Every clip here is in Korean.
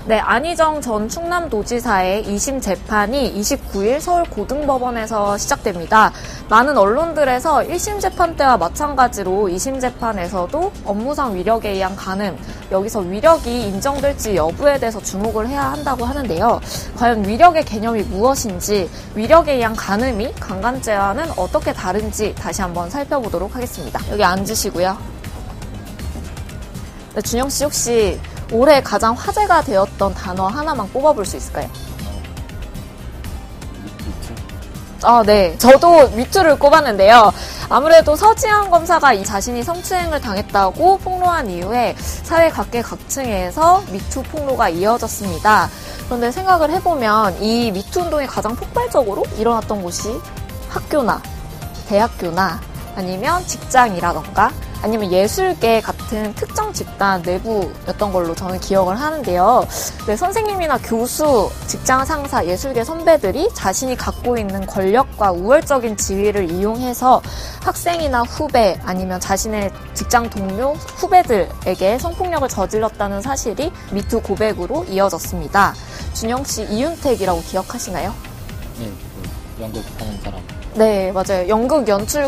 네, 안희정 전 충남도지사의 2심 재판이 29일 서울고등법원에서 시작됩니다. 많은 언론들에서 1심 재판 때와 마찬가지로 2심 재판에서도 업무상 위력에 의한 간음, 여기서 위력이 인정될지 여부에 대해서 주목을 해야 한다고 하는데요. 과연 위력의 개념이 무엇인지, 위력에 의한 간음이 강간죄와는 어떻게 다른지 다시 한번 살펴보도록 하겠습니다. 여기 앉으시고요. 네, 준영 씨 혹시 올해 가장 화제가 되었던 단어 하나만 꼽아볼 수 있을까요? 미투? 네. 저도 미투를 꼽았는데요. 아무래도 서지현 검사가 자신이 성추행을 당했다고 폭로한 이후에 사회 각계각층에서 미투 폭로가 이어졌습니다. 그런데 생각을 해보면 이 미투 운동이 가장 폭발적으로 일어났던 곳이 학교나 대학교나 아니면 직장이라던가 아니면 예술계 같은 특정 집단 내부였던 걸로 저는 기억을 하는데요. 네, 선생님이나 교수, 직장 상사, 예술계 선배들이 자신이 갖고 있는 권력과 우월적인 지위를 이용해서 학생이나 후배 아니면 자신의 직장 동료, 후배들에게 성폭력을 저질렀다는 사실이 미투 고백으로 이어졌습니다. 준영 씨 이윤택이라고 기억하시나요? 네, 연극 하는 사람. 네, 맞아요. 연극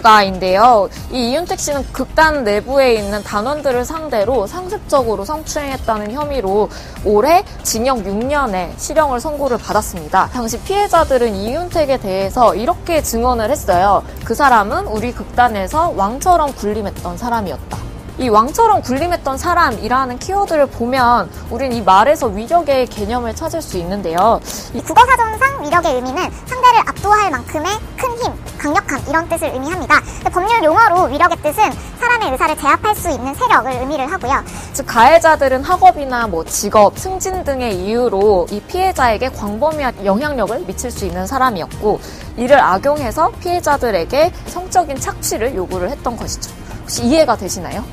연출가인데요. 이 이윤택 씨는 극단 내부에 있는 단원들을 상대로 상습적으로 성추행했다는 혐의로 올해 징역 6년의 실형을 선고를 받았습니다. 당시 피해자들은 이윤택에 대해서 이렇게 증언을 했어요. 그 사람은 우리 극단에서 왕처럼 군림했던 사람이었다. 이 왕처럼 군림했던 사람이라는 키워드를 보면 우린 이 말에서 위력의 개념을 찾을 수 있는데요. 이 국어사전상 위력의 의미는 상대를 압도할 만큼의 큰 힘, 강력함 이런 뜻을 의미합니다. 법률 용어로 위력의 뜻은 사람의 의사를 제압할 수 있는 세력을 의미를 하고요. 즉 가해자들은 학업이나 직업, 승진 등의 이유로 이 피해자에게 광범위한 영향력을 미칠 수 있는 사람이었고 이를 악용해서 피해자들에게 성적인 착취를 요구를 했던 것이죠. 혹시 이해가 되시나요?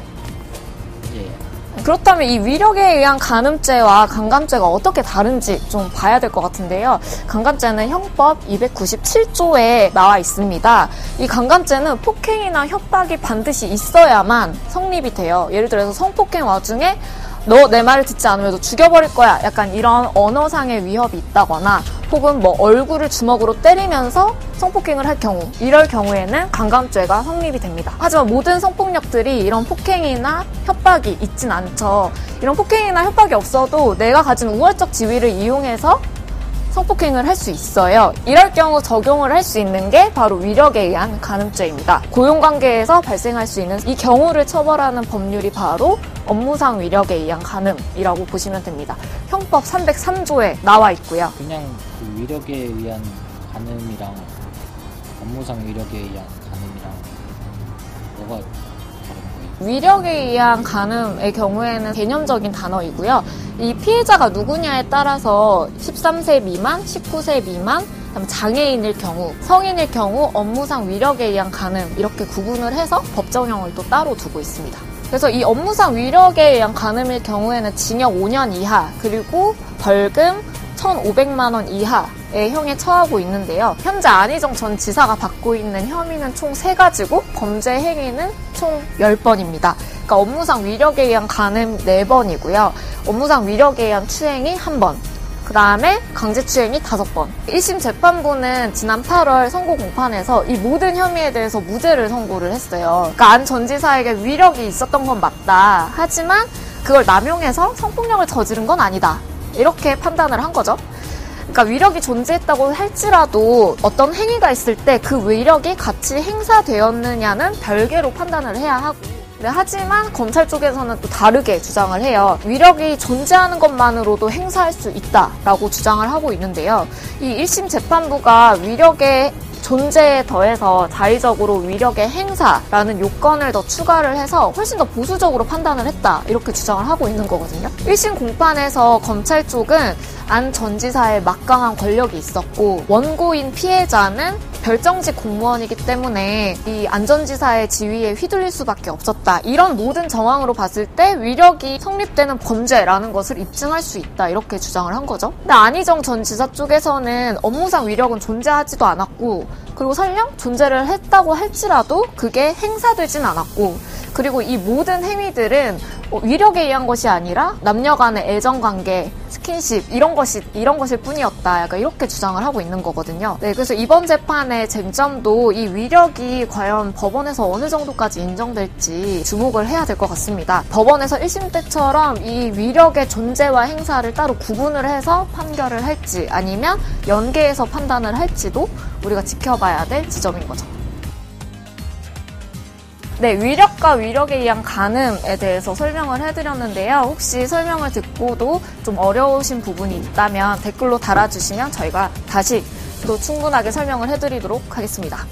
그렇다면 이 위력에 의한 간음죄와 강간죄가 어떻게 다른지 좀 봐야 될 것 같은데요. 강간죄는 형법 297조에 나와 있습니다. 이 강간죄는 폭행이나 협박이 반드시 있어야만 성립이 돼요. 예를 들어서 성폭행 와중에 너 내 말을 듣지 않으면 너 죽여버릴 거야. 약간 이런 언어상의 위협이 있다거나 혹은 얼굴을 주먹으로 때리면서 성폭행을 할 경우 이럴 경우에는 강간죄가 성립이 됩니다. 하지만 모든 성폭력들이 이런 폭행이나 협박이 있진 않죠. 이런 폭행이나 협박이 없어도 내가 가진 우월적 지위를 이용해서 성폭행을 할 수 있어요. 이럴 경우 적용을 할 수 있는 게 바로 위력에 의한 간음죄입니다. 고용관계에서 발생할 수 있는 이 경우를 처벌하는 법률이 바로 업무상 위력에 의한 간음이라고 보시면 됩니다. 형법 303조에 나와 있고요. 그냥 그 위력에 의한 간음이랑 업무상 위력에 의한 간음이랑 뭐가 다른 거예요? 위력에 의한 간음의 경우에는 개념적인 단어이고요. 이 피해자가 누구냐에 따라서 13세 미만, 19세 미만, 장애인일 경우, 성인일 경우 업무상 위력에 의한 간음 이렇게 구분을 해서 법정형을 또 따로 두고 있습니다. 그래서 이 업무상 위력에 의한 간음일 경우에는 징역 5년 이하 그리고 벌금 1,500만 원 이하의 형에 처하고 있는데요. 현재 안희정 전 지사가 받고 있는 혐의는 총 3가지고 범죄 행위는 총 10번입니다. 그러니까 업무상 위력에 의한 간음 4번이고요. 업무상 위력에 의한 추행이 1번, 그 다음에 강제추행이 5번. 1심 재판부는 지난 8월 선고 공판에서 이 모든 혐의에 대해서 무죄를 선고를 했어요. 그러니까 안 전 지사에게 위력이 있었던 건 맞다. 하지만 그걸 남용해서 성폭력을 저지른 건 아니다. 이렇게 판단을 한 거죠. 그러니까 위력이 존재했다고 할지라도 어떤 행위가 있을 때 그 위력이 같이 행사되었느냐는 별개로 판단을 해야 하고 하지만 검찰 쪽에서는 또 다르게 주장을 해요. 위력이 존재하는 것만으로도 행사할 수 있다라고 주장을 하고 있는데요. 이 1심 재판부가 위력의 존재에 더해서 자의적으로 위력의 행사라는 요건을 더 추가를 해서 훨씬 더 보수적으로 판단을 했다 이렇게 주장을 하고 있는 거거든요. 1심 공판에서 검찰 쪽은 안 전 지사의 막강한 권력이 있었고 원고인 피해자는 별정직 공무원이기 때문에 이 안 전 지사의 지위에 휘둘릴 수밖에 없었다. 이런 모든 정황으로 봤을 때 위력이 성립되는 범죄라는 것을 입증할 수 있다. 이렇게 주장을 한 거죠. 근데 안희정 전 지사 쪽에서는 업무상 위력은 존재하지도 않았고 그리고 설령 존재를 했다고 할지라도 그게 행사되진 않았고 그리고 이 모든 행위들은 위력에 의한 것이 아니라 남녀 간의 애정관계, 스킨십 이런 것일 뿐이었다. 약간 이렇게 주장을 하고 있는 거거든요. 네, 그래서 이번 재판의 쟁점도 이 위력이 과연 법원에서 어느 정도까지 인정될지 주목을 해야 될 것 같습니다. 법원에서 1심 때처럼 이 위력의 존재와 행사를 따로 구분을 해서 판결을 할지 아니면 연계해서 판단을 할지도 우리가 지켜봐야 될 지점인 거죠. 네, 위력과 위력에 의한 간음에 대해서 설명을 해드렸는데요. 혹시 설명을 듣고도 좀 어려우신 부분이 있다면 댓글로 달아주시면 저희가 다시 또 충분하게 설명을 해드리도록 하겠습니다.